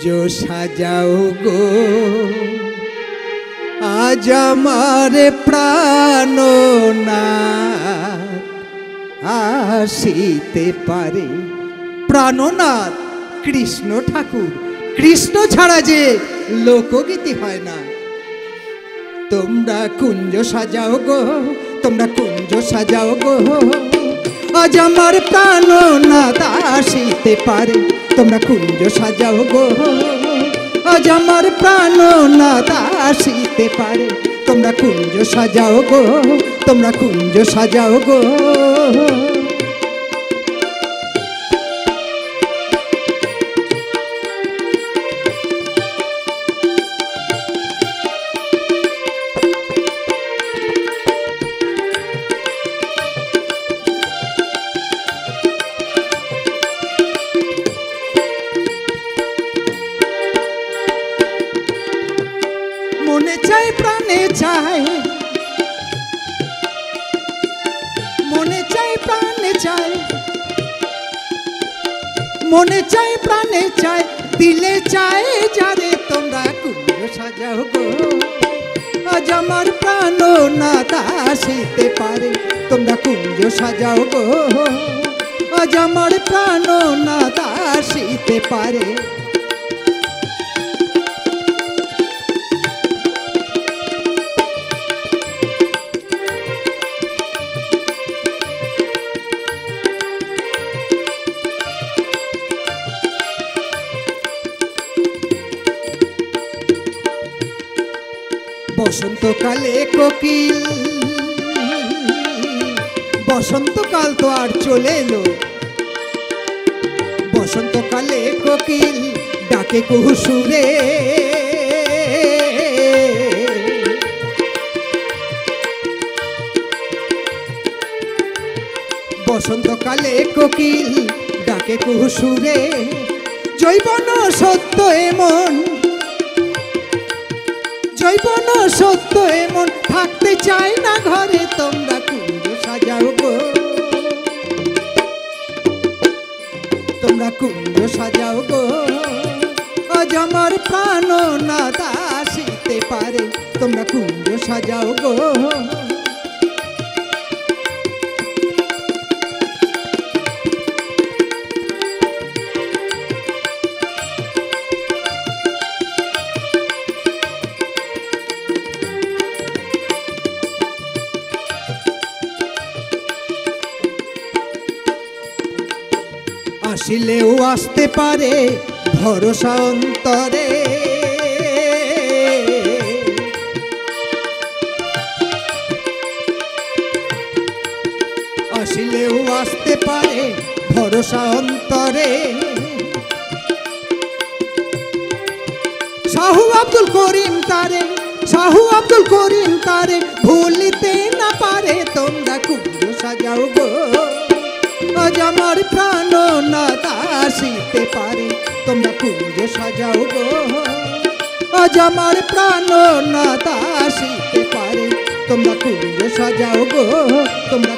কুঞ্জ সাজাও গো আজ আমার প্রাণনাথ আসিতে পারে। প্রাণনাথ কৃষ্ণ ঠাকুর, কৃষ্ণ ছাড়া যে লোকগীতি হয় না। তোমরা কুঞ্জ সাজাও গো, তোমরা কুঞ্জ সাজাও গো আজ আমার প্রাণনাথ আসিতে পারে। তোমরা কুঞ্জ সাজাও গো আজ আমার প্রাণনাথ আসিতে পারে। তোমরা কুঞ্জ সাজাও গো, তোমরা কুঞ্জ সাজাও গো। মনে চাই প্রাণে চাই, মনে চাই প্রাণে চাই, মনে চাই প্রাণে চাই, দিলে চাই যারে। তোমরা কুঞ্জ সাজাও গো আজ আমার প্রাণনাথ আসিতে পারে। তোমরা কুঞ্জ সাজাও গো আজ আমার প্রাণনাথ আসিতে পারে। বসন্তকালে কোকিল, বসন্তকাল তো আর চলে এলো। বসন্তকালে কোকিল ডাকে কুহু সুরে, বসন্তকালে কোকিল ডাকে কুহু সুরে। জৈবন সত্য এমন, জৈবন সত্য এমন থাকতে চাই না ঘরে। তোমরা কুঞ্জ সাজাও গো, তোমরা কুঞ্জ সাজাও গো আজ আমার প্রাণনাথ আসিতে পারে। তোমরা কুঞ্জ সাজাও গো। আসিলেও আসতে পারে ভরসা অন্তরে, আসিলেও আসতে পারে ভরসা অন্তরে। শাহু আব্দুল করিম তারে, শাহু আব্দুল করিম তারে ভুলিতে না পারে। তোমরা কুঞ্জ সাজাও গো আজ আমার প্রাণনাথ আসিতে পারে। তোমরা কুঞ্জ সাজাও গো আজ আমার প্রাণনাথ আসিতে পারে। তোমরা কুঞ্জ সাজাও গো, তোমরা